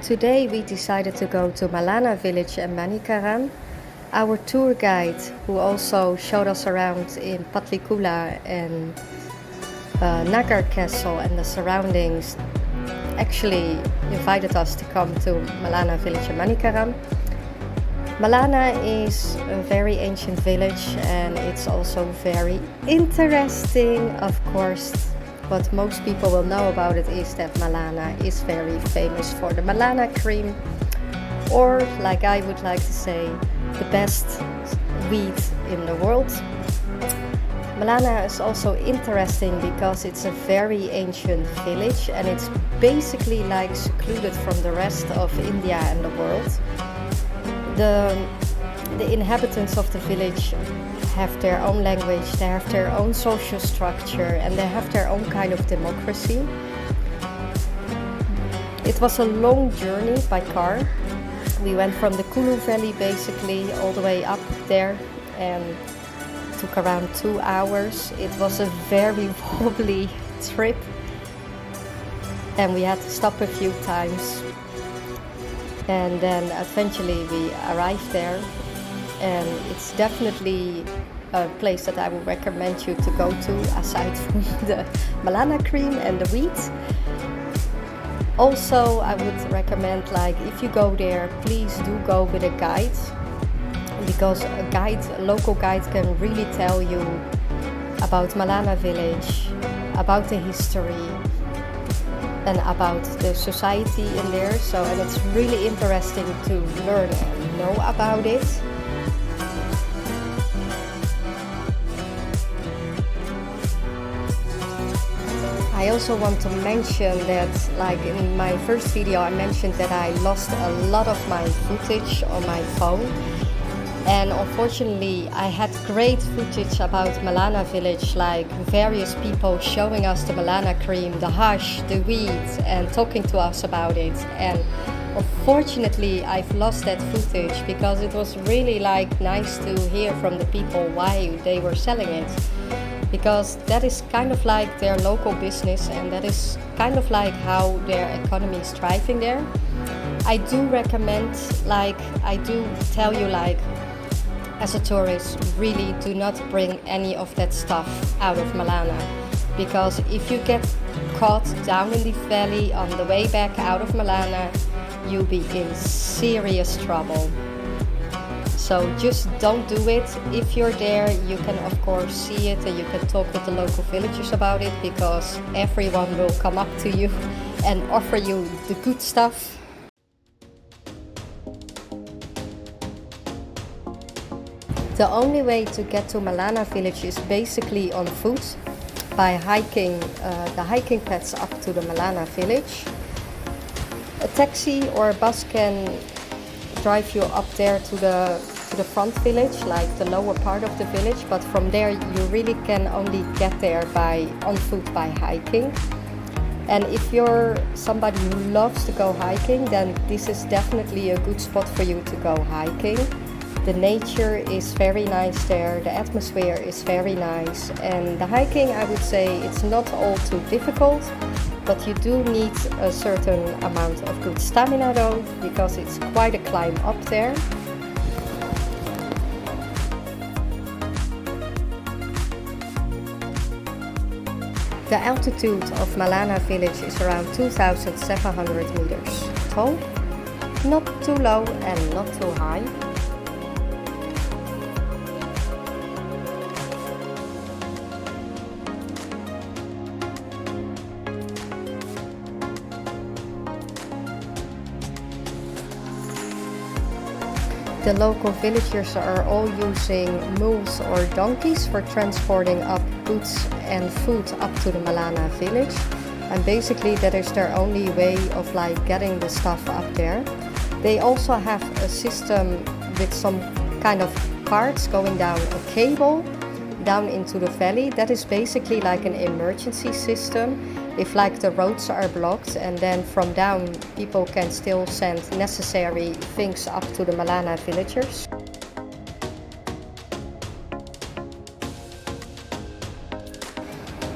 Today we decided to go to Malana village and Manikaran. Our tour guide, who also showed us around in Patlikula and Nagar Castle and the surroundings, actually invited us to come to Malana village and Manikaran. Malana is a very ancient village and it's also very interesting. Of course, what most people will know about it is that Malana is very famous for the Malana cream, or like I would like to say, the best wheat in the world. Malana is also interesting because it's a very ancient village and it's basically like secluded from the rest of India and the world. The inhabitants of the village have their own language, they have their own social structure, and they have their own kind of democracy. It was a long journey by car. We went from the Kulu Valley basically all the way up there and took around 2 hours. It was a very wobbly trip and we had to stop a few times. And then eventually we arrived there, and it's definitely a place that I would recommend you to go to, aside from the Malana cream and the wheat. Also, I would recommend, like, if you go there, please do go with a guide, because a local guide can really tell you about Malana village, about the history, and about the society in there. And it's really interesting to learn and know about it. I also want to mention that, like in my first video, I mentioned that I lost a lot of my footage on my phone. And unfortunately, I had great footage about Malana village, like various people showing us the Malana cream, the hash, the wheat, and talking to us about it. And unfortunately, I've lost that footage because it was really nice to hear from the people why they were selling it. Because that is kind of like their local business, and that is kind of like how their economy is thriving there. I do recommend, I do tell you, as a tourist, really do not bring any of that stuff out of Malana, because if you get caught down in the valley on the way back out of Malana, you'll be in serious trouble. So just don't do it. If you're there, you can of course see it and you can talk with the local villagers about it, because everyone will come up to you and offer you the good stuff. The only way to get to Malana village is basically on foot, by hiking the hiking paths up to the Malana village. A taxi or a bus can drive you up there to the front village, like the lower part of the village, but from there you really can only get there on foot by hiking. And if you're somebody who loves to go hiking, then this is definitely a good spot for you to go hiking. The nature is very nice there, the atmosphere is very nice, and the hiking, I would say, it's not all too difficult, but you do need a certain amount of good stamina though, because it's quite a climb up there. The altitude of Malana village is around 2,700 meters tall, not too low and not too high. The local villagers are all using mules or donkeys for transporting up goods and food up to the Malana village. And basically that is their only way of getting the stuff up there. They also have a system with some kind of carts going down a cable down into the valley. That is basically like an emergency system. If the roads are blocked, and then from down people can still send necessary things up to the Malana villagers.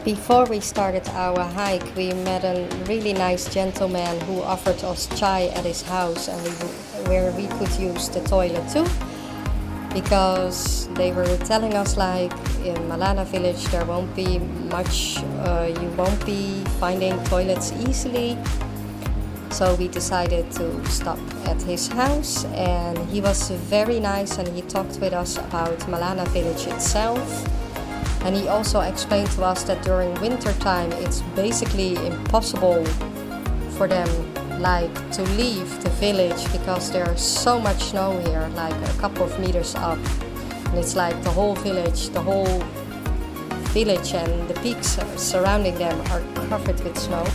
Before we started our hike, we met a really nice gentleman who offered us chai at his house, and where we could use the toilet too. Because they were telling us like in Malana village there won't be much, you won't be finding toilets easily. So we decided to stop at his house, and he was very nice and he talked with us about Malana village itself. And he also explained to us that during winter time it's basically impossible for them like to leave the village because there's so much snow here, like a couple of meters up. And it's like the whole village and the peaks surrounding them are covered with snow.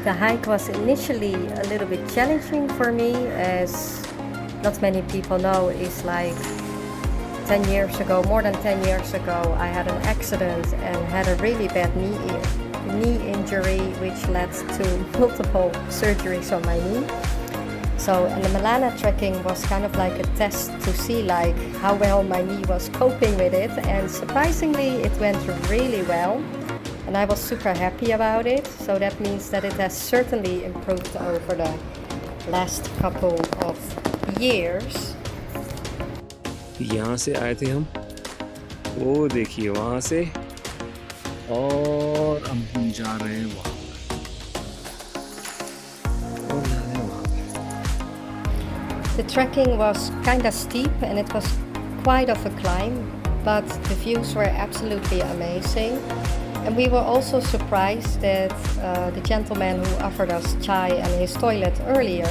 The hike was initially a little bit challenging for me, as not many people know, is like 10 years ago, more than 10 years ago, I had an accident and had a really bad knee injury, which led to multiple surgeries on my knee. So, and the Malana trekking was kind of like a test to see like how well my knee was coping with it, and surprisingly it went really well. And I was super happy about it, so that means that it has certainly improved over the last couple of years. यहाँ से आए थे हम, वो देखिए वहाँ से, और अब हम जा रहे हैं वहाँ पर। The trekking was kind of steep and it was quite of a climb, but the views were absolutely amazing. And we were also surprised that the gentleman who offered us chai and his toilet earlier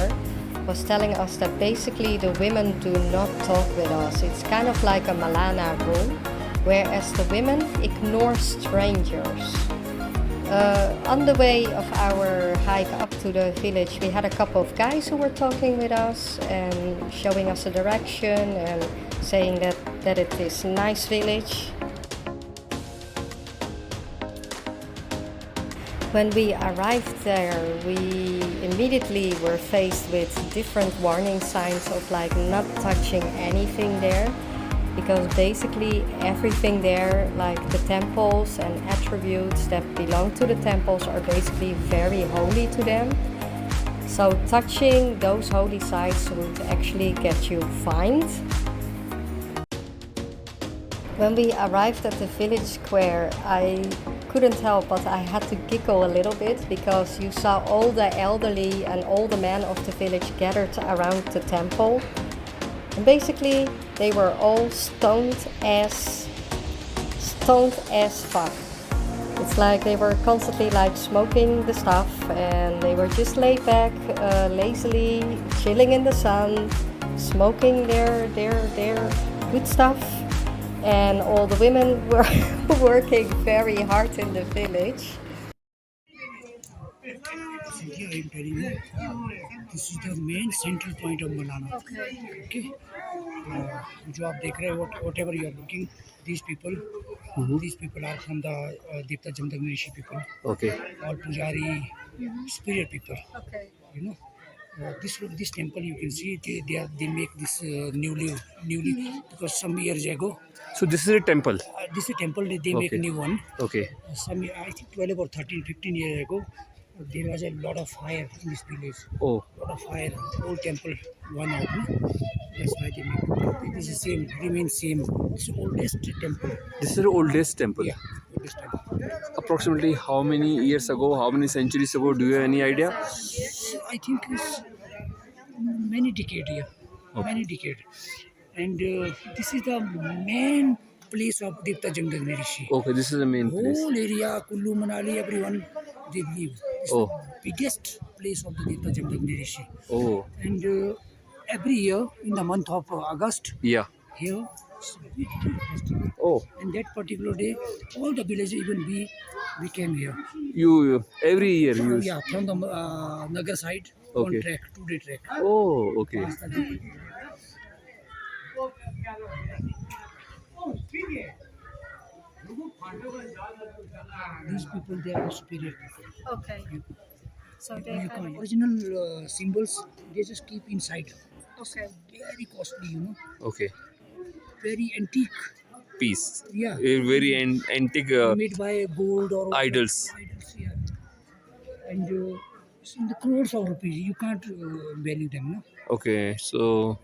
was telling us that basically the women do not talk with us. It's kind of like a Malana rule, whereas the women ignore strangers. On the way of our hike up to the village, we had a couple of guys who were talking with us and showing us the direction and saying that it is a nice village. When we arrived there, we immediately were faced with different warning signs of like not touching anything there, because basically everything there, like the temples and attributes that belong to the temples, are basically very holy to them. So touching those holy sites would actually get you fined. When we arrived at the village square, I couldn't help but I had to giggle a little bit, because you saw all the elderly and all the men of the village gathered around the temple. And basically they were all stoned as fuck. It's like they were constantly like smoking the stuff, and they were just laid back, lazily chilling in the sun, smoking their good stuff. And all the women were working very hard in the village. I'm telling you, this is the main central point of Malana. Okay. जो आप देख रहे हो, whatever you are looking, these people are from the Deepta Jamdagni Rishi people. Okay. All Pujari, spirit people. You know. This temple you can see they make this newly because some years ago. So this is a temple. This is a temple they make a new one. Okay. I think 12 or 13, 15 years ago, there was a lot of fire in this village. Oh. Lot of fire. Old temple one out. No? That's why they make. This is same, remains same. This is oldest temple. This is the oldest temple. Yeah, oldest temple. Approximately how many years ago, how many centuries ago? Do you have any idea? I think it's many decades here. Okay. Many decades. And this is the main place of Deepta Jamdagni Rishi. Okay, this is the main place. Whole area, Kullu, Manali, everyone, they live. It's Oh. the biggest place of the Deepta Jamdagni Rishi. Oh. And every year in the month of August, Yeah. here, it's a big festival. Oh. And that particular day, all the villages, even we came here. You every year you. Yeah, from the Nagar side, Okay. on track, 2-day track. Oh. Okay. These people, they are spirit people. Okay. So You can't. Original symbols they just keep inside. okay. Very costly, you know. Okay. Very antique. Piece. Yeah. Very antique Made by gold or idols. idols. Yeah. And it's in the crores of rupees. You can't value them, no? Okay, so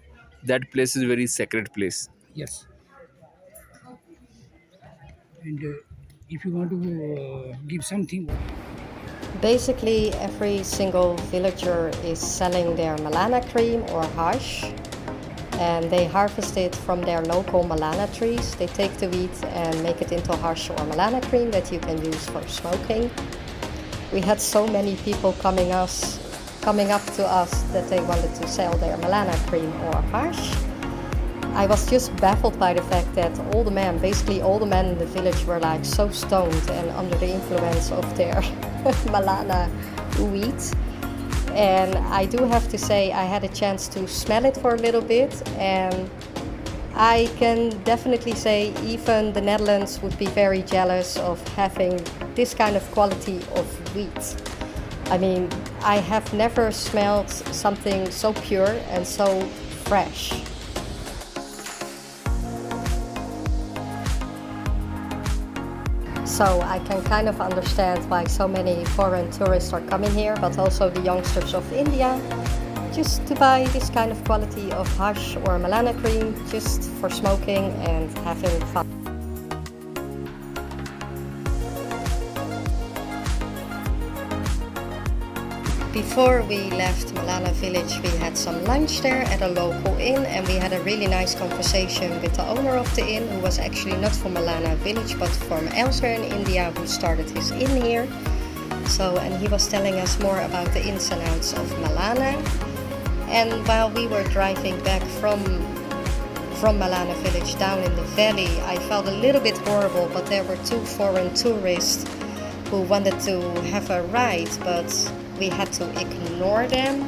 that place is very sacred place. Yes. And if you want to give something, Basically, every single villager is selling their Malana cream or hash, and they harvest it from their local Malana trees. They take the wheat and make it into hash or Malana cream that you can use for smoking. We had so many people coming up to us that they wanted to sell their Malana cream or hash. I was just baffled by the fact that basically all the men in the village were like so stoned and under the influence of their Malana wheat. And I do have to say I had a chance to smell it for a little bit, and I can definitely say even the Netherlands would be very jealous of having this kind of quality of wheat. I mean, I have never smelled something so pure and so fresh. So I can kind of understand why so many foreign tourists are coming here, but also the youngsters of India, just to buy this kind of quality of hash or Malana cream, just for smoking and having fun. Before we left Malana village, we had some lunch there at a local inn, and we had a really nice conversation with the owner of the inn, who was actually not from Malana village but from elsewhere in India, who started his inn here. And he was telling us more about the ins and outs of Malana. And while we were driving back from Malana village down in the valley, I felt a little bit horrible, but there were two foreign tourists who wanted to have a ride, but we had to ignore them,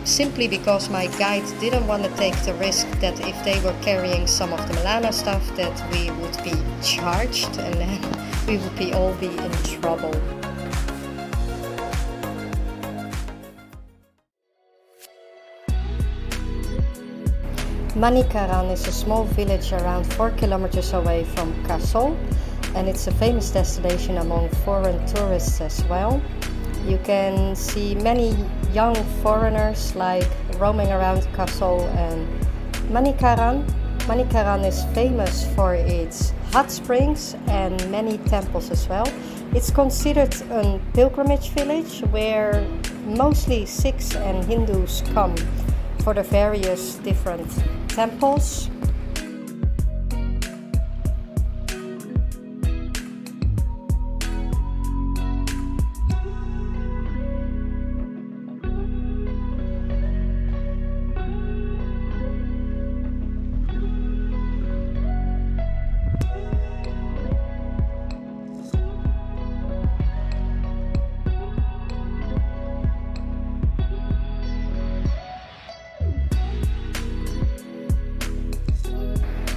simply because my guide didn't want to take the risk that if they were carrying some of the Malana stuff that we would be charged and then we would all be in trouble. Manikaran is a small village around 4 kilometers away from Kasol, and it's a famous destination among foreign tourists as well. You can see many young foreigners like roaming around Kasol and Manikaran. Manikaran is famous for its hot springs and many temples as well. It's considered a pilgrimage village where mostly Sikhs and Hindus come for the various different temples.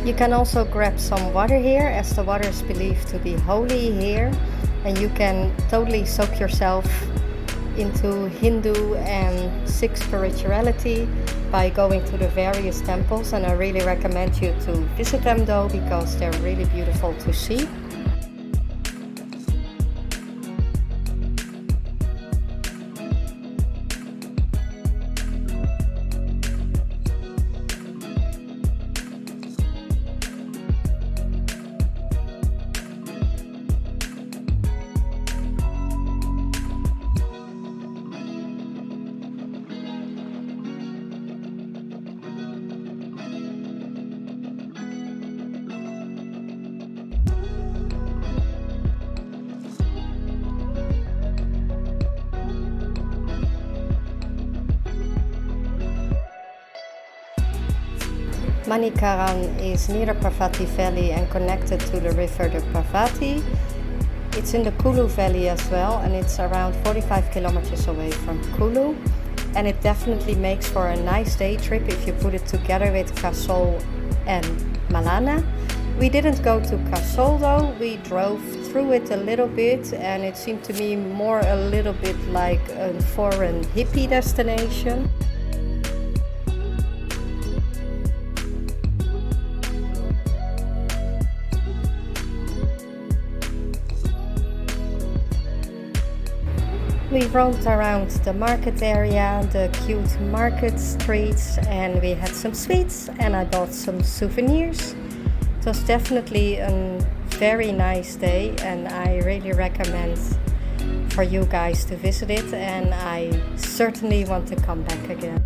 You can also grab some water here, as the water is believed to be holy here, and you can totally soak yourself into Hindu and Sikh spirituality by going to the various temples, and I really recommend you to visit them though, because they're really beautiful to see. Manikaran is near the Parvati Valley and connected to the river the Parvati. It's in the Kulu Valley as well, and it's around 45 kilometers away from Kulu. And it definitely makes for a nice day trip if you put it together with Kasol and Malana. We didn't go to Kasol though, we drove through it a little bit, and it seemed to me more a little bit like a foreign hippie destination. We roamed around the market area, the cute market streets, and we had some sweets, and I bought some souvenirs. It was definitely a very nice day, and I really recommend for you guys to visit it, and I certainly want to come back again.